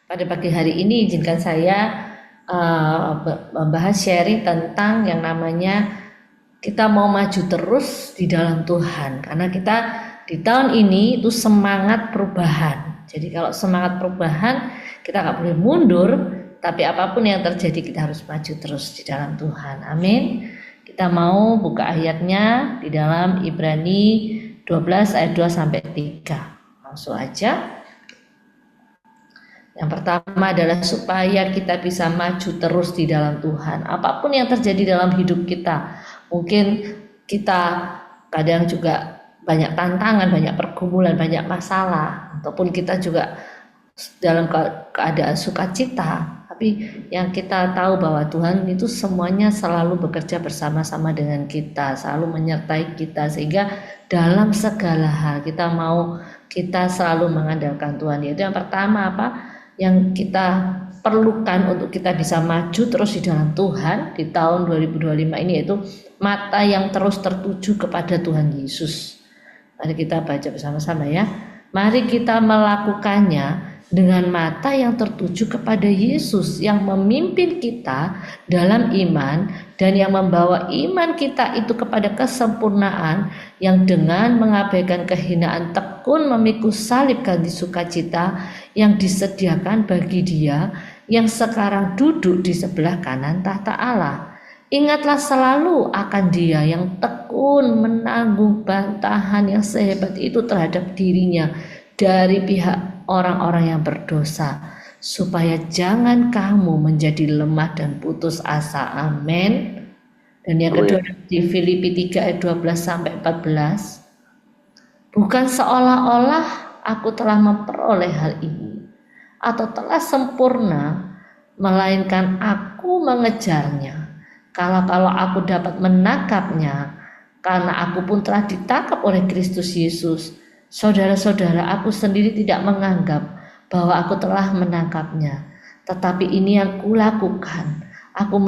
Pada pagi hari ini izinkan saya membahas sharing tentang yang namanya kita mau maju terus di dalam Tuhan. Karena kita di tahun ini itu semangat perubahan. Jadi kalau semangat perubahan kita nggak boleh mundur, tapi apapun yang terjadi kita harus maju terus di dalam Tuhan. Amin. Kita mau buka ayatnya di dalam Ibrani 12 ayat 2 sampai 3. Langsung aja. Yang pertama adalah supaya kita bisa maju terus di dalam Tuhan. Apapun yang terjadi dalam hidup kita, mungkin kita kadang juga banyak tantangan, banyak pergumulan, banyak masalah, ataupun kita juga dalam keadaan sukacita. Tapi yang kita tahu bahwa Tuhan itu semuanya selalu bekerja bersama-sama dengan kita, selalu menyertai kita, sehingga dalam segala hal kita selalu mengandalkan Tuhan. Yaitu yang pertama apa? Yang kita perlukan untuk kita bisa maju terus di dalam Tuhan di tahun 2025 ini, yaitu mata yang terus tertuju kepada Tuhan Yesus. Mari kita baca bersama-sama ya. Mari kita melakukannya dengan mata yang tertuju kepada Yesus yang memimpin kita dalam iman dan yang membawa iman kita itu kepada kesempurnaan, yang dengan mengabaikan kehinaan tekun memikul salib ganti sukacita yang disediakan bagi Dia yang sekarang duduk di sebelah kanan tahta Allah. Ingatlah selalu akan Dia yang tekun menanggung bantahan yang sehebat itu terhadap dirinya dari pihak orang-orang yang berdosa, supaya jangan kamu menjadi lemah dan putus asa. Amin. Dan yang kedua di Filipi 3 ayat 12 sampai 14. Bukan seolah-olah aku telah memperoleh hal ini atau telah sempurna, melainkan aku mengejarnya. Kalau aku dapat menangkapnya, karena aku pun telah ditangkap oleh Kristus Yesus. Saudara-saudara, aku sendiri tidak menganggap bahwa aku telah menangkapnya, tetapi ini yang kulakukan. Aku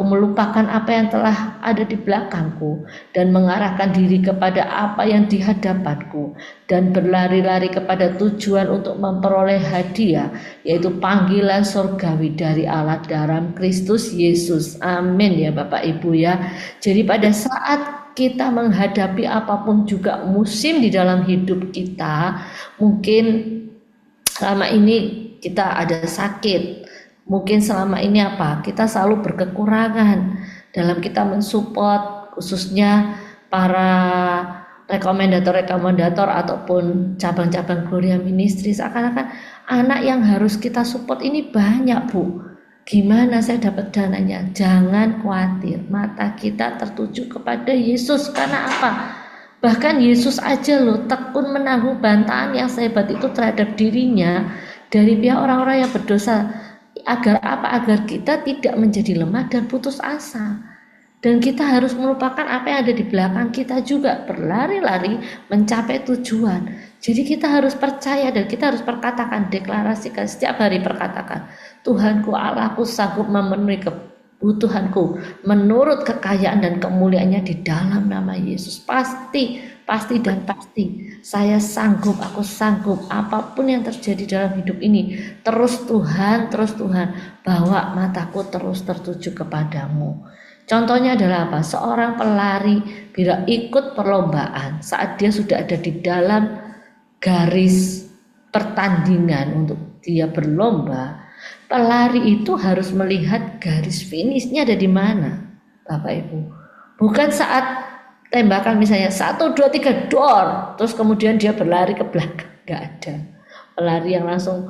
melupakan apa yang telah ada di belakangku dan mengarahkan diri kepada apa yang di hadapanku, dan berlari-lari kepada tujuan untuk memperoleh hadiah, yaitu panggilan surgawi dari Allah dalam Kristus Yesus. Amin ya Bapak Ibu ya. Jadi pada saat kita menghadapi apapun juga musim di dalam hidup kita, mungkin selama ini kita ada sakit, mungkin selama ini kita selalu berkekurangan dalam kita mensupport, khususnya para rekomendator ataupun cabang-cabang Gloria Ministry. Seakan-akan anak yang harus kita support ini banyak, Bu. Gimana saya dapat dananya? Jangan khawatir, mata kita tertuju kepada Yesus. Karena apa? Bahkan Yesus aja loh tekun menanggung bantahan yang sehebat itu terhadap dirinya dari pihak orang-orang yang berdosa. Agar apa? Agar kita tidak menjadi lemah dan putus asa. Dan kita harus melupakan apa yang ada di belakang kita juga, berlari-lari mencapai tujuan. Jadi kita harus percaya dan kita harus perkatakan, deklarasikan setiap hari, perkatakan, Tuhanku Allahku sanggup memenuhi kebutuhanku menurut kekayaan dan kemuliaannya di dalam nama Yesus. Pasti saya sanggup, aku sanggup apapun yang terjadi dalam hidup ini. Terus Tuhan, bawa mataku terus tertuju kepadamu. Contohnya adalah apa? Seorang pelari bila ikut perlombaan, saat dia sudah ada di dalam garis pertandingan untuk dia berlomba, pelari itu harus melihat garis finishnya ada di mana, Bapak Ibu. Bukan saat tembakan misalnya 1, 2, 3 dor, terus kemudian dia berlari ke belakang, nggak ada. Pelari yang langsung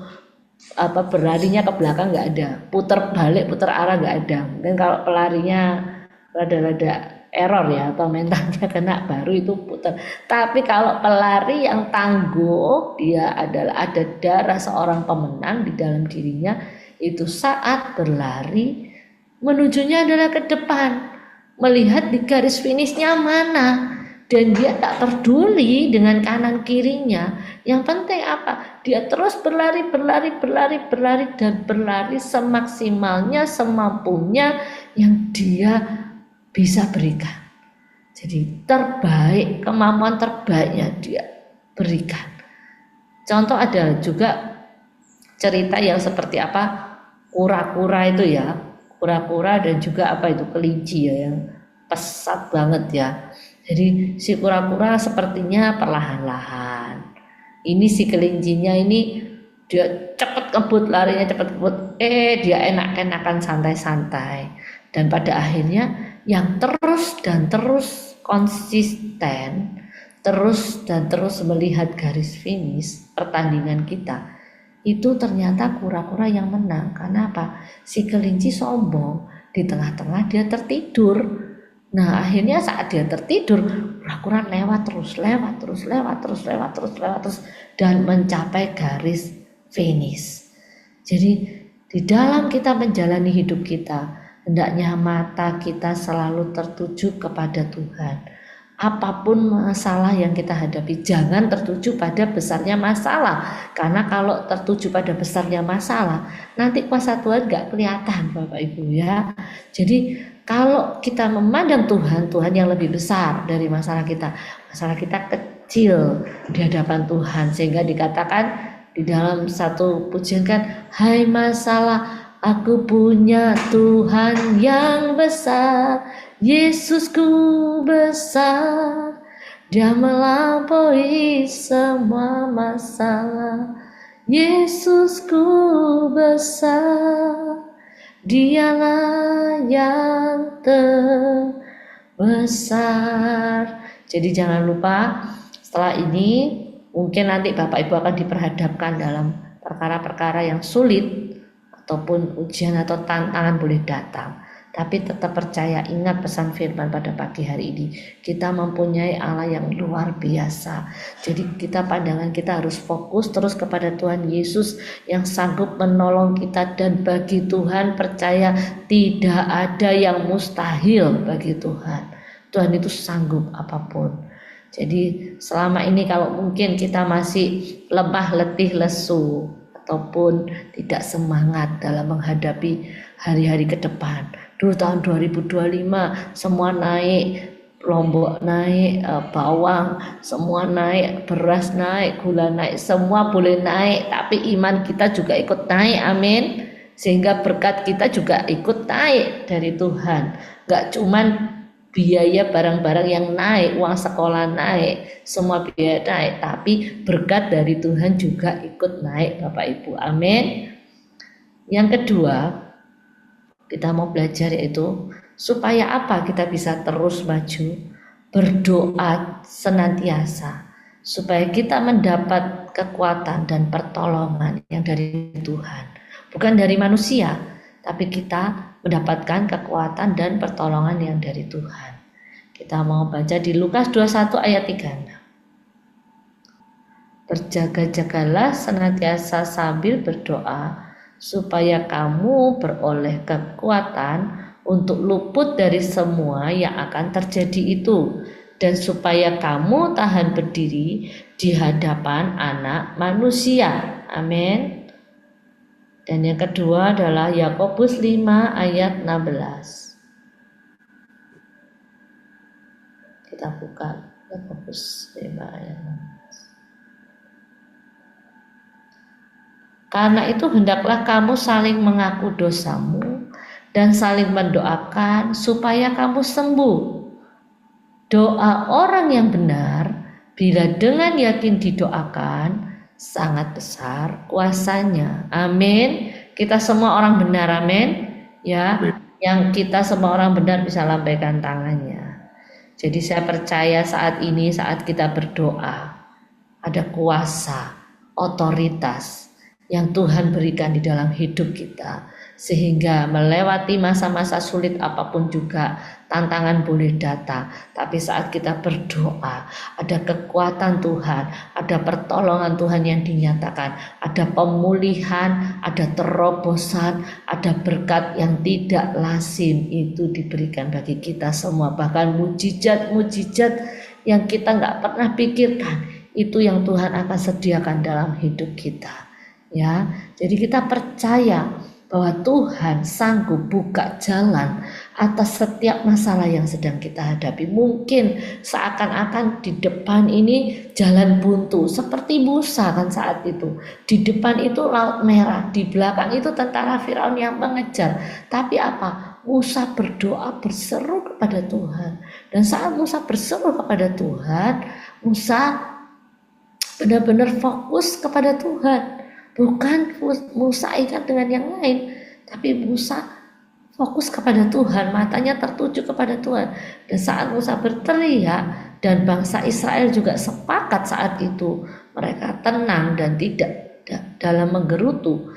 berlarinya ke belakang nggak ada, putar balik, putar arah nggak ada. Mungkin kalau pelarinya rada-rada error ya, atau mentalnya kena, baru itu putar. Tapi kalau pelari yang tangguh, dia adalah ada darah seorang pemenang di dalam dirinya, itu saat berlari menujunya adalah ke depan, melihat di garis finishnya mana. Dan dia tak peduli dengan kanan kirinya. Yang penting apa? Dia terus berlari dan berlari semaksimalnya, semampunya yang dia bisa berikan. Jadi terbaik, kemampuan terbaiknya dia berikan. Contoh ada juga cerita yang seperti apa, kura-kura itu ya, kura-kura dan juga apa itu kelinci ya, yang pesat banget ya. Jadi si kura-kura sepertinya perlahan-lahan, ini si kelincinya ini dia cepet kebut, larinya cepet kebut, dia enak-enakan santai-santai, dan pada akhirnya yang terus dan terus konsisten, terus dan terus melihat garis finish pertandingan kita, itu ternyata kura-kura yang menang. Karena apa? Si kelinci sombong, di tengah-tengah dia tertidur. Nah akhirnya saat dia tertidur, kura-kura lewat terus dan mencapai garis finish. Jadi di dalam kita menjalani hidup kita, hendaknya mata kita selalu tertuju kepada Tuhan. Apapun masalah yang kita hadapi, jangan tertuju pada besarnya masalah. Karena kalau tertuju pada besarnya masalah, nanti kuasa Tuhan gak kelihatan Bapak Ibu ya. Jadi kalau kita memandang Tuhan, Tuhan yang lebih besar dari masalah kita kecil di hadapan Tuhan. Sehingga dikatakan di dalam satu pujian kan, hai masalah, aku punya Tuhan yang besar, Yesusku besar, Dia melampaui semua masalah. Yesusku besar, Dialah yang terbesar. Jadi jangan lupa setelah ini mungkin nanti Bapak Ibu akan diperhadapkan dalam perkara-perkara yang sulit ataupun ujian atau tantangan boleh datang. Tapi tetap percaya, ingat pesan firman pada pagi hari ini. Kita mempunyai Allah yang luar biasa. Jadi pandangan kita harus fokus terus kepada Tuhan Yesus yang sanggup menolong kita. Dan bagi Tuhan percaya tidak ada yang mustahil bagi Tuhan. Tuhan itu sanggup apapun. Jadi selama ini kalau mungkin kita masih lemah, letih, lesu, ataupun tidak semangat dalam menghadapi hari-hari ke depan. Dulu tahun 2025 semua naik, lombok naik, bawang semua naik, beras naik, gula naik, semua boleh naik, tapi iman kita juga ikut naik, amin. Sehingga berkat kita juga ikut naik dari Tuhan. Gak cuman biaya barang-barang yang naik, uang sekolah naik, semua biaya naik, tapi berkat dari Tuhan juga ikut naik Bapak Ibu, amin. Yang kedua, kita mau belajar yaitu supaya apa kita bisa terus maju, berdoa senantiasa supaya kita mendapat kekuatan dan pertolongan yang dari Tuhan, bukan dari manusia, tapi kita mendapatkan kekuatan dan pertolongan yang dari Tuhan. Kita mau baca di Lukas 21 ayat 36. Berjaga-jagalah senantiasa sambil berdoa, supaya kamu beroleh kekuatan untuk luput dari semua yang akan terjadi itu, dan supaya kamu tahan berdiri di hadapan Anak Manusia. Amin. Dan yang kedua adalah Yakobus 5 ayat 16. Kita buka Yakobus 5 ayat 16. Karena itu hendaklah kamu saling mengaku dosamu dan saling mendoakan supaya kamu sembuh. Doa orang yang benar bila dengan yakin didoakan sangat besar kuasanya. Amin. Kita semua orang benar, amin. Ya, yang kita semua orang benar bisa lambaikan tangannya. Jadi saya percaya saat ini saat kita berdoa ada kuasa, otoritas yang Tuhan berikan di dalam hidup kita, sehingga melewati masa-masa sulit apapun juga tantangan boleh datang, tapi saat kita berdoa ada kekuatan Tuhan, ada pertolongan Tuhan yang dinyatakan, ada pemulihan, ada terobosan, ada berkat yang tidak lazim itu diberikan bagi kita semua. Bahkan mujizat-mujizat yang kita gak pernah pikirkan, itu yang Tuhan akan sediakan dalam hidup kita. Ya, jadi kita percaya bahwa Tuhan sanggup buka jalan atas setiap masalah yang sedang kita hadapi. Mungkin seakan-akan di depan ini jalan buntu, seperti Musa kan saat itu. Di depan itu laut merah, di belakang itu tentara Firaun yang mengejar. Tapi apa? Musa berdoa, berseru kepada Tuhan. Dan saat Musa berseru kepada Tuhan, Musa benar-benar fokus kepada Tuhan. Bukan Musa ingat dengan yang lain, tapi Musa fokus kepada Tuhan, matanya tertuju kepada Tuhan. Dan saat Musa berteriak dan bangsa Israel juga sepakat saat itu, mereka tenang dan tidak dalam menggerutu,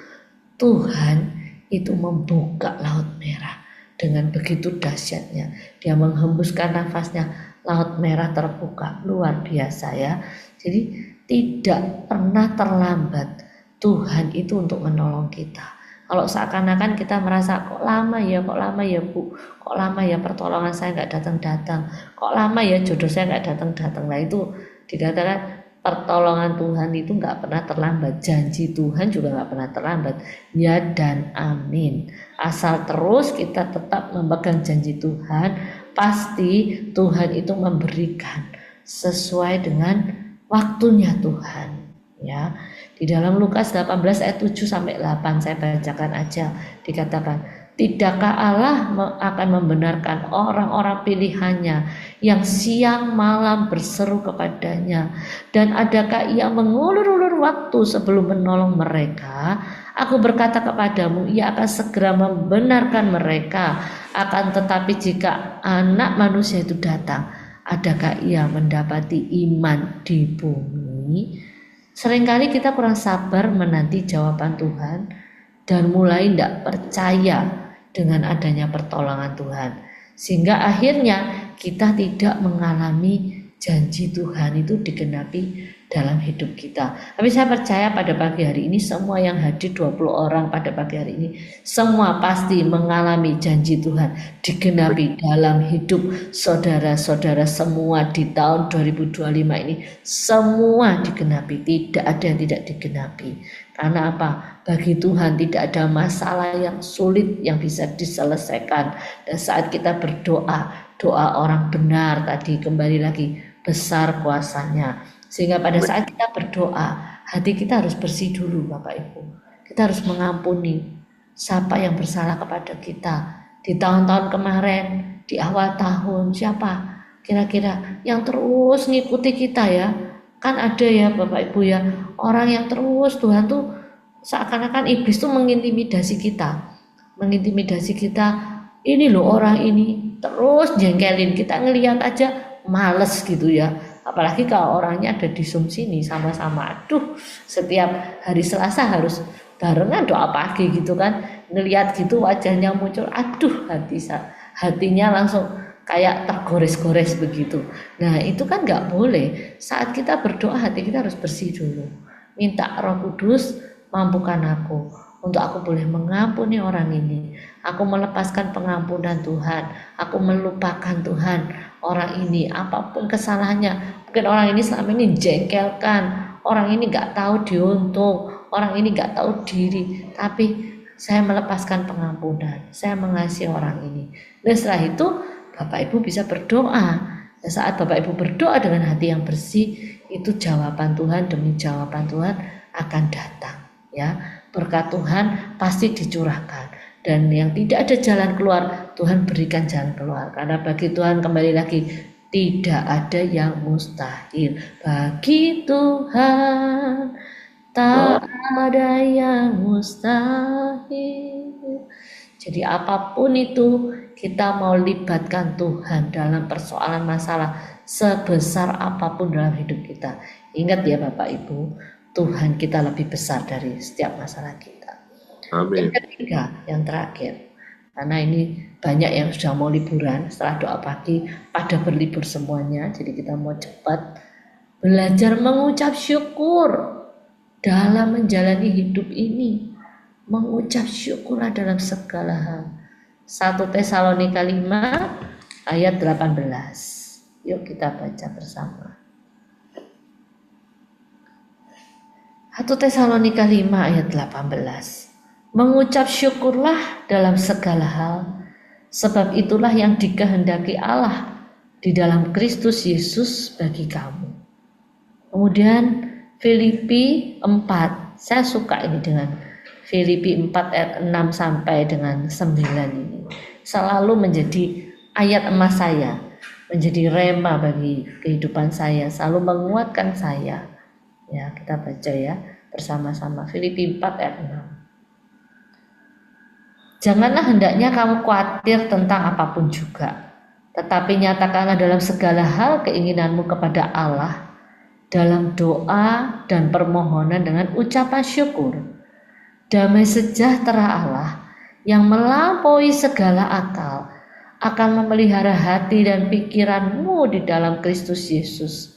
Tuhan itu membuka laut merah dengan begitu dahsyatnya. Dia menghembuskan nafasnya, laut merah terbuka, luar biasa ya. Jadi tidak pernah terlambat Tuhan itu untuk menolong kita. Kalau seakan-akan kita merasa kok lama ya Bu, kok lama ya pertolongan saya nggak datang-datang, kok lama ya jodoh saya nggak datang-datang. Nah itu dikatakan pertolongan Tuhan itu nggak pernah terlambat, janji Tuhan juga nggak pernah terlambat. Ya dan amin. Asal terus kita tetap memegang janji Tuhan, pasti Tuhan itu memberikan sesuai dengan waktunya Tuhan. Ya. Di dalam Lukas 18 ayat 7 sampai 8 saya bacakan aja, dikatakan, tidakkah Allah akan membenarkan orang-orang pilihannya yang siang malam berseru kepadanya, dan adakah ia mengulur-ulur waktu sebelum menolong mereka? Aku berkata kepadamu, ia akan segera membenarkan mereka. Akan tetapi jika Anak Manusia itu datang, adakah ia mendapati iman di bumi? Seringkali kita kurang sabar menanti jawaban Tuhan dan mulai tidak percaya dengan adanya pertolongan Tuhan. Sehingga akhirnya kita tidak mengalami janji Tuhan itu digenapi dalam hidup kita. Tapi saya percaya pada pagi hari ini semua yang hadir 20 orang pada pagi hari ini semua pasti mengalami janji Tuhan digenapi dalam hidup saudara-saudara semua di tahun 2025 ini. Semua digenapi, tidak ada yang tidak digenapi. Karena apa? Bagi Tuhan tidak ada masalah yang sulit yang bisa diselesaikan. Dan saat kita berdoa, doa orang benar tadi kembali lagi besar kuasanya. Sehingga pada saat kita berdoa, hati kita harus bersih dulu Bapak Ibu. Kita harus mengampuni siapa yang bersalah kepada kita. Di tahun-tahun kemarin, di awal tahun, siapa kira-kira yang terus ngikuti kita ya. Kan ada ya Bapak Ibu ya, orang yang terus Tuhan tuh seakan-akan iblis tuh mengintimidasi kita. Mengintimidasi kita, ini loh orang ini, terus jengkelin kita, ngelihat aja males gitu ya. Apalagi kalau orangnya ada di Zoom sini sama-sama, aduh setiap hari Selasa harus barengan doa pagi gitu kan, ngelihat gitu wajahnya muncul, aduh hatinya langsung kayak tergores-gores begitu. Nah itu kan nggak boleh. Saat kita berdoa hati kita harus bersih dulu, minta Roh Kudus mampukan aku untuk aku boleh mengampuni orang ini, aku melepaskan pengampunan Tuhan, aku melupakan Tuhan orang ini apapun kesalahannya. Mungkin orang ini selama ini jengkelkan, orang ini gak tahu diuntung, orang ini gak tahu diri, tapi saya melepaskan pengampunan, saya mengasihi orang ini. Dan setelah itu Bapak Ibu bisa berdoa. Dan saat Bapak Ibu berdoa dengan hati yang bersih, itu jawaban Tuhan demi jawaban Tuhan akan datang ya. Berkat Tuhan pasti dicurahkan, dan yang tidak ada jalan keluar Tuhan berikan jalan keluar, karena bagi Tuhan kembali lagi tidak ada yang mustahil. Bagi Tuhan tak ada yang mustahil. Jadi apapun itu kita mau libatkan Tuhan dalam persoalan masalah sebesar apapun dalam hidup kita. Ingat ya Bapak Ibu, Tuhan kita lebih besar dari setiap masalah kita. Amin. Yang ketiga, yang terakhir, karena ini banyak yang sudah mau liburan setelah doa pagi pada berlibur semuanya, jadi kita mau cepat belajar mengucap syukur dalam menjalani hidup ini. Mengucap syukurlah dalam segala hal. 1 Tesalonika 5 ayat 18. Yuk kita baca bersama. 1 Tesalonika 5 ayat 18. Mengucap syukurlah dalam segala hal, Sebab itulah yang dikehendaki Allah di dalam Kristus Yesus bagi kamu. Kemudian Filipi 4, saya suka ini dengan Filipi 4 ayat 6 sampai dengan 9 ini. Selalu menjadi ayat emas saya, menjadi rema bagi kehidupan saya, selalu menguatkan saya. Ya, kita baca ya bersama-sama Filipi 4 ayat 6. Janganlah hendaknya kamu khawatir tentang apapun juga, tetapi nyatakanlah dalam segala hal keinginanmu kepada Allah dalam doa dan permohonan dengan ucapan syukur. Damai sejahtera Allah yang melampaui segala akal akan memelihara hati dan pikiranmu di dalam Kristus Yesus.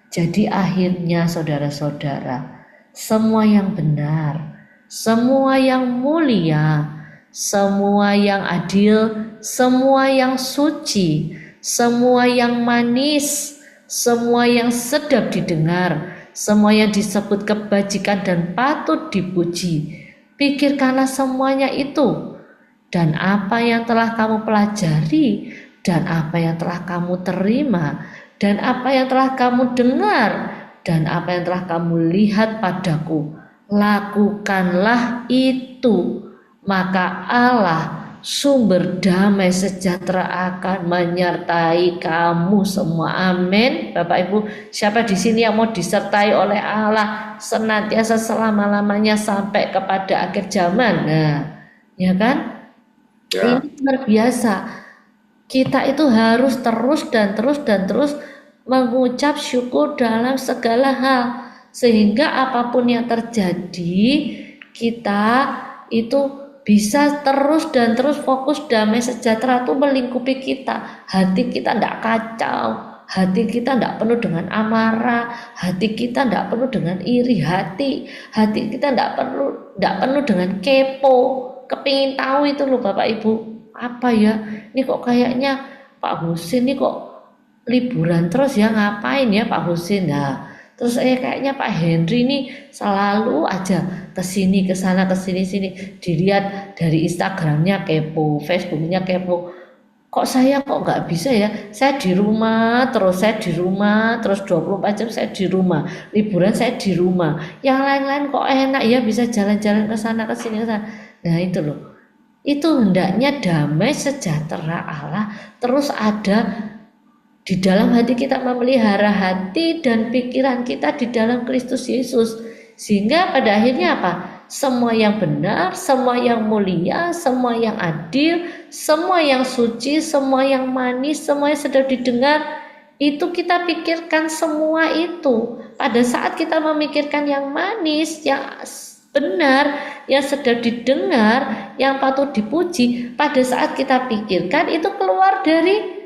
Jadi akhirnya saudara-saudara, semua yang benar, semua yang mulia, semua yang adil, semua yang suci, semua yang manis, semua yang sedap didengar, semua yang disebut kebajikan dan patut dipuji, pikirkanlah semuanya itu. Dan apa yang telah kamu pelajari, dan apa yang telah kamu terima, dan apa yang telah kamu dengar, dan apa yang telah kamu lihat padaku, lakukanlah itu. Maka Allah sumber damai sejahtera akan menyertai kamu semua. Amin. Bapak Ibu, siapa di sini yang mau disertai oleh Allah senantiasa selama-lamanya sampai kepada akhir zaman? Nah, ya kan? Ya. Ini luar biasa. Kita itu harus terus mengucap syukur dalam segala hal, sehingga apapun yang terjadi kita itu bisa terus fokus damai sejahtera itu melingkupi kita. Hati kita tidak kacau, hati kita tidak penuh dengan amarah, hati kita tidak penuh dengan iri hati kita tidak penuh dengan kepo, kepingin tahu itu loh Bapak Ibu, apa ya ini kok kayaknya Pak Husin ini kok liburan terus ya, ngapain ya Pak Husin. Nah, terus kayaknya Pak Henry ini selalu aja kesini kesana kesini sini, dilihat dari Instagramnya kepo, Facebooknya kepo. Kok saya kok nggak bisa ya? Saya di rumah terus 24 jam saya di rumah, liburan saya di rumah. Yang lain-lain kok enak ya bisa jalan-jalan kesana kesini kesana. Nah itu loh, itu hendaknya damai sejahtera Allah terus ada di dalam hati kita, memelihara hati dan pikiran kita di dalam Kristus Yesus, sehingga pada akhirnya apa? Semua yang benar, semua yang mulia, semua yang adil, semua yang suci, semua yang manis, semua yang sedap didengar, itu kita pikirkan semua itu. Pada saat kita memikirkan yang manis, yang benar, yang sedap didengar, yang patut dipuji, pada saat kita pikirkan itu keluar dari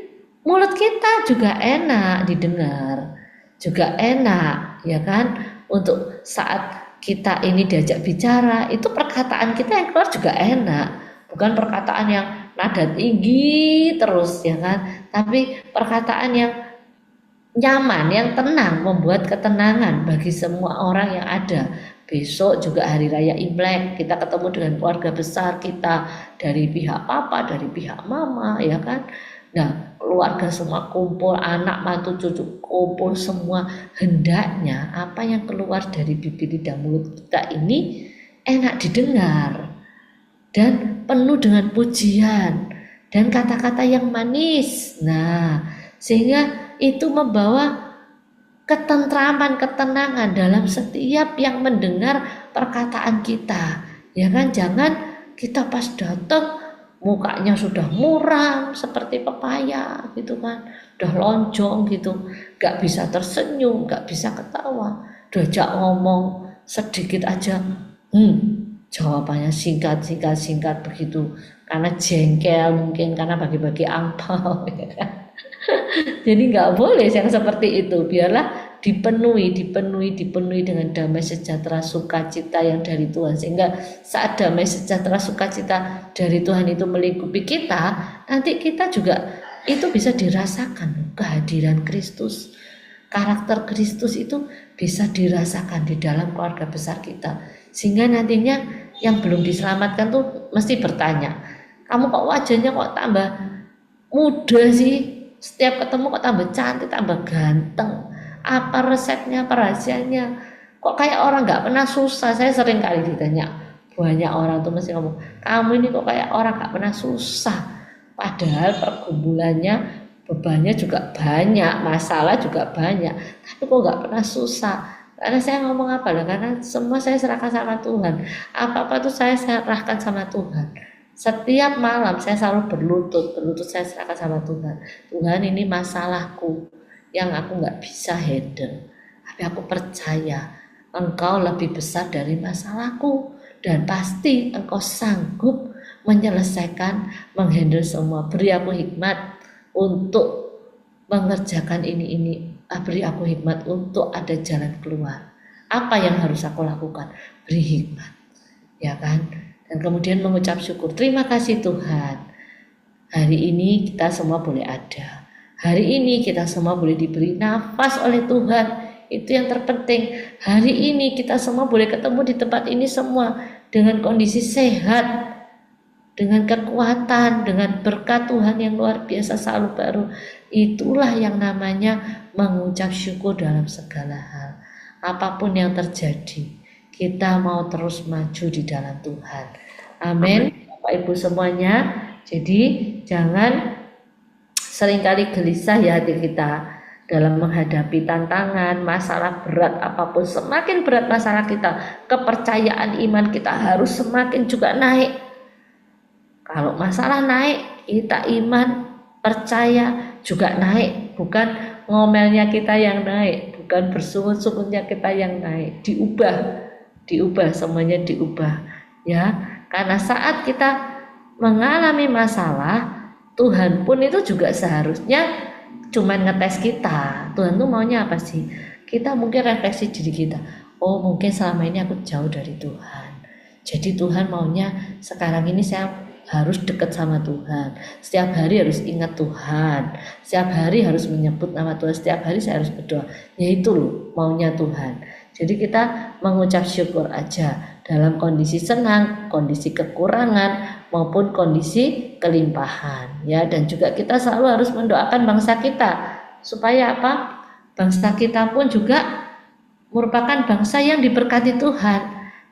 mulut kita juga enak didengar, juga enak, ya kan? Untuk saat kita ini diajak bicara, itu perkataan kita yang keluar juga enak, bukan perkataan yang nada tinggi terus, ya kan? Tapi perkataan yang nyaman, yang tenang, membuat ketenangan bagi semua orang yang ada. Besok juga hari raya Imlek, kita ketemu dengan keluarga besar kita, dari pihak papa, dari pihak mama, ya kan? Nah, keluarga semua kumpul, anak, mantu, cucu kumpul semua. Hendaknya apa yang keluar dari bibir dan mulut kita ini enak didengar dan penuh dengan pujian dan kata-kata yang manis. Nah, sehingga itu membawa ketentraman, ketenangan dalam setiap yang mendengar perkataan kita. Ya kan, jangan kita pas datang mukanya sudah muram seperti pepaya gitu kan, udah lonjong gitu, gak bisa tersenyum, gak bisa ketawa, diajak ngomong sedikit aja jawabannya singkat begitu, karena jengkel mungkin, karena bagi-bagi angpau. Jadi gak boleh yang seperti itu. Biarlah dipenuhi dengan damai sejahtera sukacita yang dari Tuhan, sehingga saat damai sejahtera sukacita dari Tuhan itu melingkupi kita, nanti kita juga itu bisa dirasakan kehadiran Kristus, karakter Kristus itu bisa dirasakan di dalam keluarga besar kita, sehingga nantinya yang belum diselamatkan tuh mesti bertanya, Kamu kok wajahnya kok tambah muda sih? Setiap ketemu kok tambah cantik, tambah ganteng. Apa resepnya, apa rahasianya? Kok kayak orang nggak pernah susah? Saya sering kali ditanya, banyak orang tuh mesti ngomong, kamu ini kok kayak orang nggak pernah susah. Padahal pergumulannya, bebannya juga banyak, masalah juga banyak. Tapi kok nggak pernah susah? Karena saya ngomong apa lah? Karena semua saya serahkan sama Tuhan. Apa-apa tuh saya serahkan sama Tuhan. Setiap malam saya selalu berlutut saya serahkan sama Tuhan. Tuhan, ini masalahku yang aku nggak bisa handle. Tapi aku percaya Engkau lebih besar dari masalahku. Dan pasti Engkau sanggup menyelesaikan, menghandle semua. Beri aku hikmat untuk mengerjakan ini. Beri aku hikmat untuk ada jalan keluar. Apa yang harus aku lakukan? Beri hikmat, ya kan? Dan kemudian mengucap syukur. Terima kasih Tuhan. Hari ini kita semua boleh ada. Hari ini kita semua boleh diberi nafas oleh Tuhan. Itu yang terpenting. Hari ini kita semua boleh ketemu di tempat ini semua dengan kondisi sehat, dengan kekuatan, dengan berkat Tuhan yang luar biasa selalu baru. Itulah yang namanya mengucap syukur dalam segala hal. Apapun yang terjadi, kita mau terus maju di dalam Tuhan. Amin. Bapak Ibu semuanya. Jadi jangan seringkali gelisah ya hati kita dalam menghadapi tantangan, masalah berat apapun. Semakin berat masalah kita, kepercayaan iman kita harus semakin juga naik. Kalau masalah naik, kita iman, percaya juga naik. Bukan ngomelnya kita yang naik, bukan bersungut-sungutnya kita yang naik. Diubah, semuanya diubah. Ya, karena saat kita mengalami masalah, Tuhan pun itu juga seharusnya cuman ngetes kita. Tuhan tuh maunya apa sih? Kita mungkin refleksi diri kita. Oh, mungkin selama ini aku jauh dari Tuhan. Jadi Tuhan maunya sekarang ini saya harus dekat sama Tuhan. Setiap hari harus ingat Tuhan. Setiap hari harus menyebut nama Tuhan. Setiap hari saya harus berdoa. Ya itu loh maunya Tuhan. Jadi kita mengucap syukur aja dalam kondisi senang, kondisi kekurangan maupun kondisi kelimpahan. Ya, dan juga kita selalu harus mendoakan bangsa kita supaya apa? Bangsa kita pun juga merupakan bangsa yang diberkati Tuhan.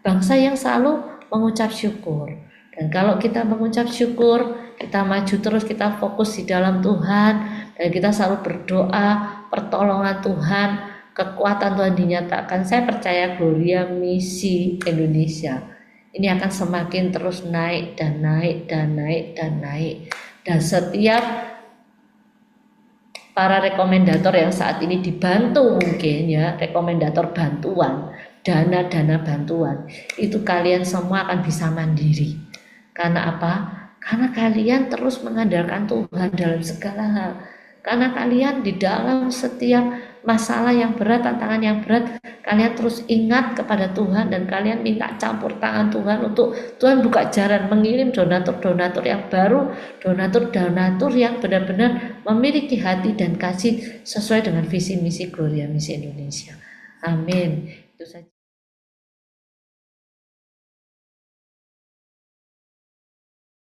Bangsa yang selalu mengucap syukur. Dan kalau kita mengucap syukur, kita maju terus, kita fokus di dalam Tuhan, dan kita selalu berdoa, pertolongan Tuhan, kekuatan Tuhan dinyatakan. Saya percaya Gloria Misi Indonesia ini akan semakin terus naik dan naik dan naik dan naik. Dan setiap para rekomendator yang saat ini dibantu mungkin ya, rekomendator bantuan, dana-dana bantuan, itu kalian semua akan bisa mandiri. Karena apa? Karena kalian terus mengandalkan Tuhan dalam segala hal. Karena kalian di dalam setiap masalah yang berat, tantangan yang berat, kalian terus ingat kepada Tuhan dan kalian minta campur tangan Tuhan untuk Tuhan buka jalan, mengirim donatur-donatur yang baru, donatur-donatur yang benar-benar memiliki hati dan kasih sesuai dengan visi misi Gloria Misi Indonesia. Amin. Itu saja.